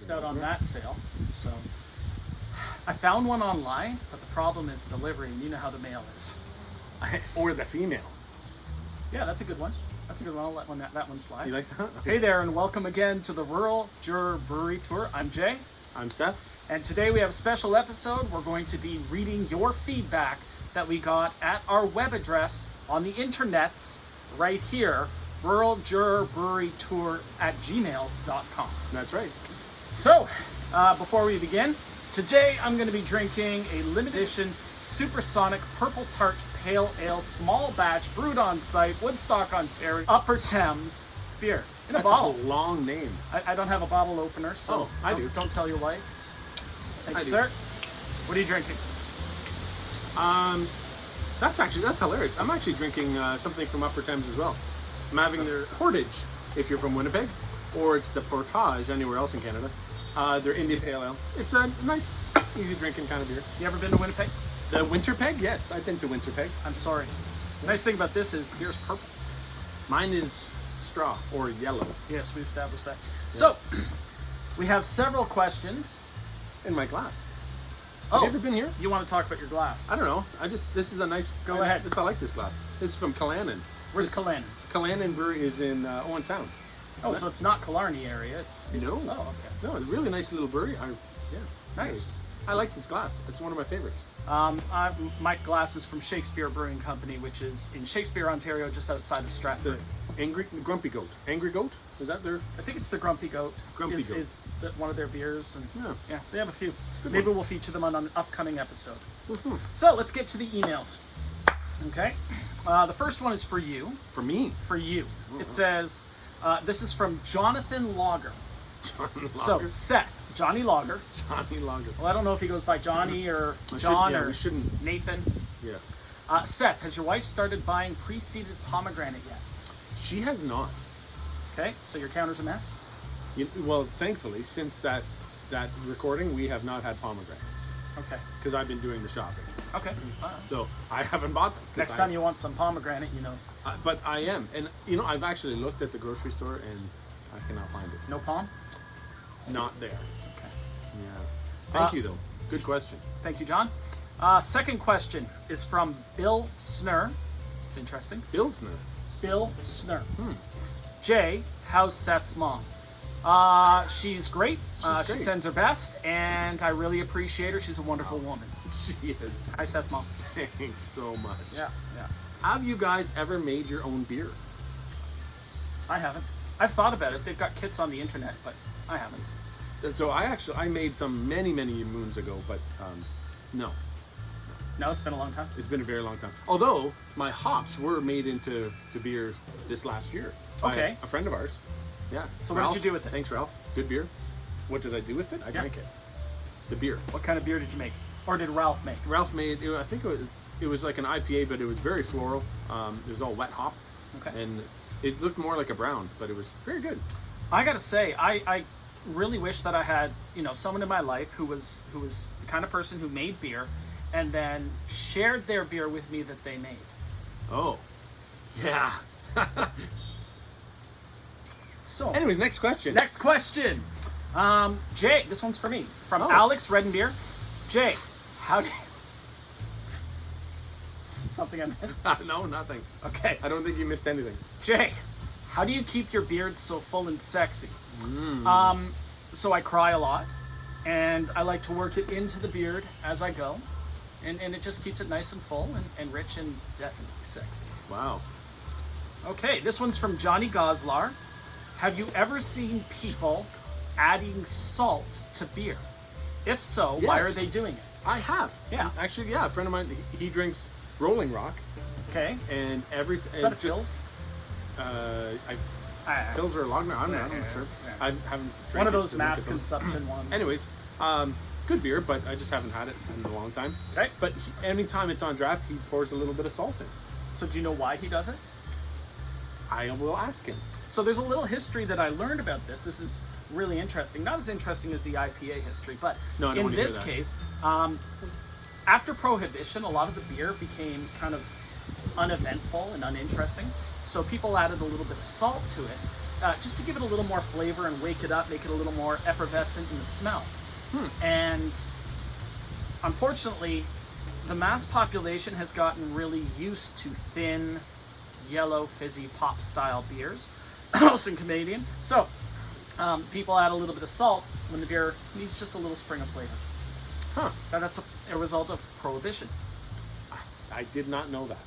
missed out on that sale. So I found one online, but the problem is delivery. And you know how the male is. Or the female. Yeah, that's a good one. That's a good one. I'll let that one slide. You like that? Hey there, and welcome again to the Rural Juror Brewery Tour. I'm Jay. I'm Seth. And today we have a special episode. We're going to be reading your feedback that we got at our web address on the internets right here, ruraljurorbrewerytour@gmail.com. That's right. So, before we begin, today I'm going to be drinking a limited edition Supersonic Purple Tart Pale Ale small batch brewed on site, Woodstock, Ontario, Upper Thames beer in a bottle. That's a long name. I don't have a bottle opener, so I do. Don't tell your wife. Thank you, do. sir. What are you drinking? That's hilarious. I'm actually drinking something from Upper Thames as well. I'm having their Portage, if you're from Winnipeg, or it's the Portage anywhere else in Canada. Their Indian Pale Ale. It's a nice, easy drinking kind of beer. You ever been to Winnipeg? The Winterpeg? Yes, I've been to Winterpeg. I'm sorry. The nice thing about this is the beer's purple. Mine is straw or yellow. Yes, we established that. Yeah. So, we have several questions. In my glass. Oh, have you ever been here? You want to talk about your glass? I don't know. This is a nice. Go ahead. I like this glass. This is from Killannon. Where's Killannon? Killannon Brewery is in Owen Sound. Oh, so it's not Killarney area. It's no. Oh, okay. No, it's a really nice little brewery. Nice. I like this glass. It's one of my favorites. My glass is from Shakespeare Brewing Company, which is in Shakespeare, Ontario, just outside of Stratford. The Grumpy Goat. Angry Goat? Is that their? I think it's the Grumpy Goat. Grumpy Goat is one of their beers, and yeah, they have a few. Maybe we'll feature them on an upcoming episode. Mm-hmm. So let's get to the emails. Okay, the first one is for you. For me? For you. Oh. It says, this is from Jonathan Lager. Lager. So Seth, Johnny Lager. Johnny Lager. Well, I don't know if he goes by Johnny or John or Nathan. Yeah. Seth, has your wife started buying pre-seeded pomegranate yet? She has not. Okay, so your counter's a mess? Well, thankfully, since that recording, we have not had pomegranates. Okay. Because I've been doing the shopping. Okay. So I haven't bought them. Next time you want some pomegranate, but I am. And, I've actually looked at the grocery store and I cannot find it. No pom? Not there. Okay. Yeah. Thank you, though. Good question. Thank you, John. Second question is from Bill Snur. It's interesting. Bill Snur? Bill Snur. Jay, how's Seth's mom? She's great. She sends her best, and I really appreciate her. She's a wonderful woman. She is. Hi, Seth's mom. Thanks so much. Yeah. Have you guys ever made your own beer? I haven't. I've thought about it. They've got kits on the internet, but I haven't. So I made some many moons ago, but no. No, it's been a long time. It's been a very long time. Although my hops were made into beer this last year by a friend of ours. Yeah. So Ralph, what did you do with it? Thanks, Ralph. Good beer. What did I do with it? I drank it. The beer. What kind of beer did you make? Or did Ralph make? Ralph made. I think it was like an IPA, but it was very floral. It was all wet hop. Okay. And it looked more like a brown, but it was very good. I gotta say, I really wish that I had someone in my life who was the kind of person who made beer and then shared their beer with me that they made. Oh, yeah. So, anyways, next question. Jay, this one's for me. From Alex Redenbeer. Jay, how do you... Something I missed? No, nothing. Okay. I don't think you missed anything. Jay, how do you keep your beard so full and sexy? So I cry a lot, and I like to work it into the beard as I go. And it just keeps it nice and full and rich and definitely sexy. Wow. Okay, this one's from Johnny Goslar. Have you ever seen people adding salt to beer? If so, yes. Why are they doing it? I have. Yeah. Actually, yeah. A friend of mine, he drinks Rolling Rock. Okay. And is that a Pils? Pils or Lager? I'm not sure. Yeah. I haven't drank one of those mass consumption ones. Anyways, good beer, but I just haven't had it in a long time. Okay. But anytime it's on draft, he pours a little bit of salt in. So do you know why he does it? I will ask him. So there's a little history that I learned about this. This is really interesting. Not as interesting as the IPA history, but in this case, after Prohibition, a lot of the beer became kind of uneventful and uninteresting. So people added a little bit of salt to it just to give it a little more flavor and wake it up, make it a little more effervescent in the smell. And unfortunately, the mass population has gotten really used to thin, yellow, fizzy, pop-style beers, mostly Canadian. So people add a little bit of salt when the beer needs just a little spring of flavor. And that's a result of Prohibition. I did not know that.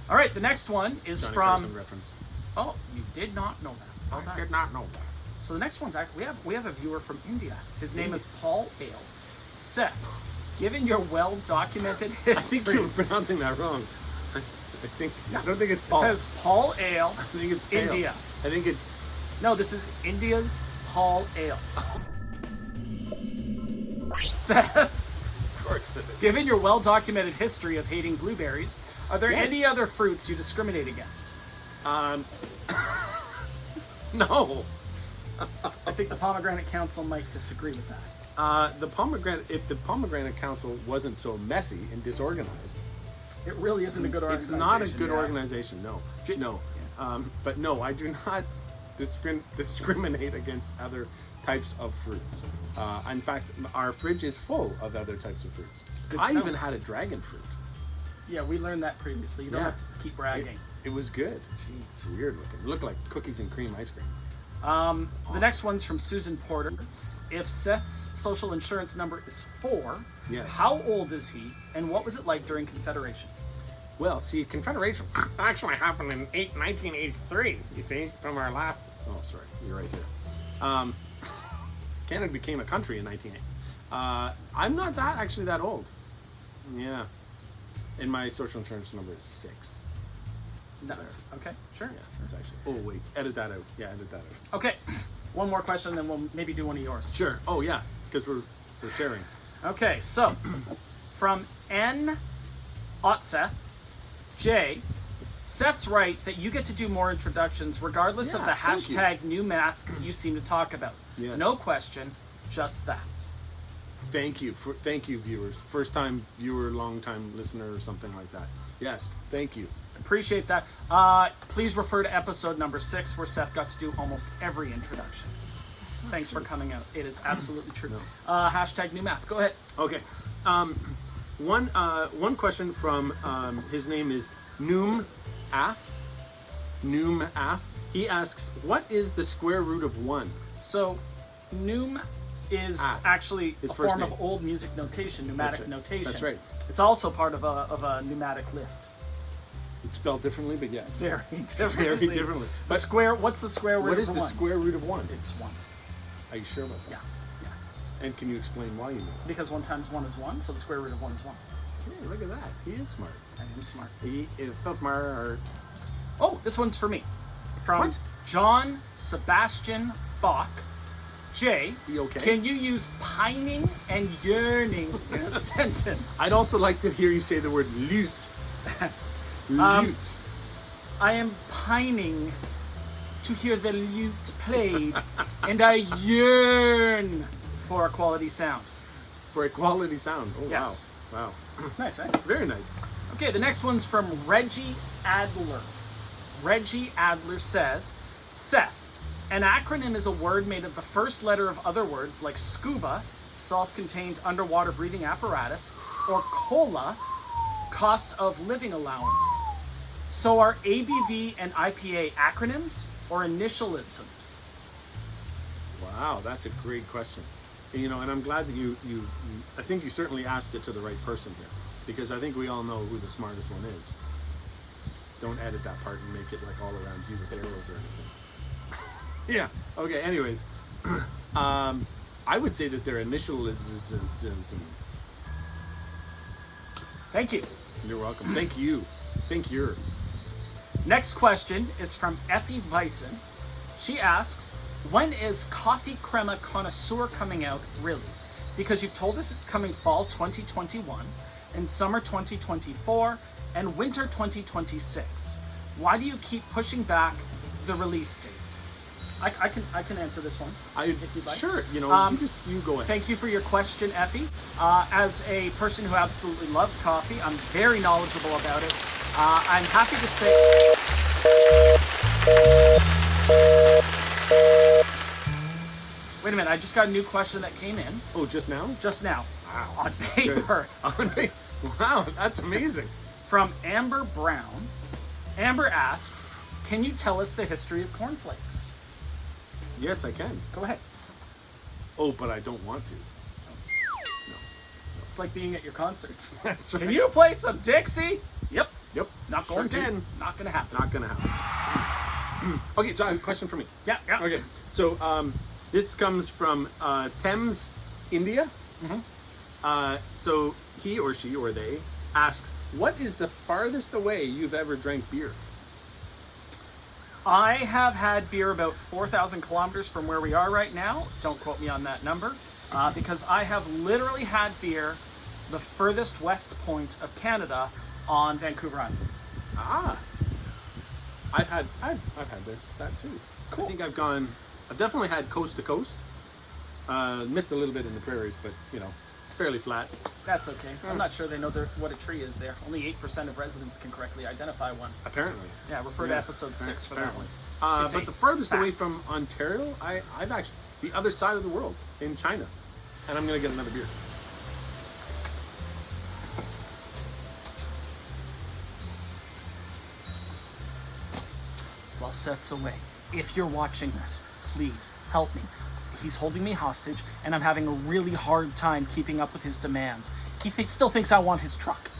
All right, the next one is Johnny from... Carson reference. Oh, you did not know that. Well I done. did not know that. So the next one's actually, we have a viewer from India. His name is Paul Ale. Seth, given your well-documented I history... think you were pronouncing that wrong. I don't think it's It Paul. says Paul Ale, I think it's pale. India. I think it's... No, this is India's Paul Ale. Seth, Of course it is. given your well-documented history of hating blueberries, are there Yes. any other fruits you discriminate against? No. I think the Pomegranate Council might disagree with that. If the Pomegranate Council wasn't so messy and disorganized, It really isn't a good it's organization. not a good yeah. organization. No, no. But no, I do not discriminate against other types of fruits. In fact, our fridge is full of other types of fruits. Good to I know. even had a dragon fruit. Yeah, we learned that previously. You don't Yeah. have to keep bragging. It was good. It's weird looking. It looked like cookies and cream ice cream. The next one's from Susan Porter. If Seth's social insurance number is 4, Yes. how old is he, and what was it like during Confederation? Well, see, Confederation actually happened in 1983, you think, from our last... Oh, sorry, you're right here. Canada became a country in 1980. I'm not that old. Yeah. And my social insurance number is 6. Nice. Okay, sure. Yeah, that's actually... Oh, wait, edit that out. Yeah, edit that out. Okay, one more question, then we'll maybe do one of yours. Sure. Oh, yeah, because we're sharing. Okay, so from N. Otseth, J. Seth's right that you get to do more introductions regardless of Yeah, the thank you. hashtag new math you seem to talk about. Yes. No question, just that. Thank you, viewers. First time viewer, long time listener, or something like that. Yes, thank you. Appreciate that. Please refer to episode number 6 where Seth got to do almost every introduction. Thanks for coming out. It is absolutely true. Hashtag new math. Go ahead. Okay. One question from his name is Noom Ath. Noom Ath. He asks, what is the square root of 1? So, Noom is Ah, actually his a first form name. of old music notation, pneumatic right. notation. That's right. It's also part of a pneumatic lift. It's spelled differently, but yes. Very differently. Very differently. The square. What's the square root What of is the 1? square root of 1? It's 1. Are you sure about that? Yeah. Yeah. And can you explain why you know that? Because 1 times 1 is 1, so the square root of 1 is 1. Hey, look at that. He is smart. I am smart. He is so smart. Oh, this one's for me. From What? John Sebastian Bach. Jay, You okay? can you use pining and yearning in a sentence? I'd also like to hear you say the word lute. Lute. I am pining to hear the lute played, and I yearn for a quality sound. For a quality sound. Oh, Yes. wow. Wow. Nice, eh? Very nice. Okay, the next one's from Reggie Adler. Reggie Adler says, Seth, an acronym is a word made of the first letter of other words like scuba, self-contained underwater breathing apparatus, or COLA, cost of living allowance. So are ABV and IPA acronyms or initialisms? Wow, that's a great question. And, and I'm glad that you I think you certainly asked it to the right person here, because I think we all know who the smartest one is. Don't edit that part and make it like all around you with arrows or anything. Yeah. Okay. Anyways, I would say that they're initialisms. Thank you. You're welcome. Thank you. Thank you. Next question is from Effie Weissen. She asks, when is Coffee Crema Connoisseur coming out, really? Because you've told us it's coming fall 2021, and summer 2024, and winter 2026. Why do you keep pushing back the release date? I can answer this one if you'd like. Sure. You go ahead. Thank you for your question, Effie. As a person who absolutely loves coffee, I'm very knowledgeable about it. I'm happy to say... Wait a minute, I just got a new question that came in Oh, just now? just now. Wow. On Good. paper. Wow, that's amazing. From Amber Brown. Amber asks, can you tell us the history of cornflakes? Yes, I can. Go ahead. Oh, but I don't want to. It's like being at your concerts. That's right. Can you play some Dixie? Yep. Yep. Not Sure going to. can. Not going to happen. Not gonna happen. Okay, so I have a question for me. Yeah, yeah. Okay, so this comes from Thames, India. So he or she or they asks, what is the farthest away you've ever drank beer? I have had beer about 4,000 kilometers from where we are right now. Don't quote me on that number. Because I have literally had beer the furthest west point of Canada on Vancouver Island. Ah, I've had that too. Cool. I think I've definitely had coast to coast. Missed a little bit in the prairies, but it's fairly flat. That's okay. I'm not sure they know what a tree is there. Only 8% of residents can correctly identify one. Apparently. Yeah, refer to episode 6 for that one. It's But a the furthest away fact. from Ontario, I've actually the other side of the world in China, and I'm gonna get another beer. While Seth's away, if you're watching this, please help me. He's holding me hostage, and I'm having a really hard time keeping up with his demands. He still thinks I want his truck.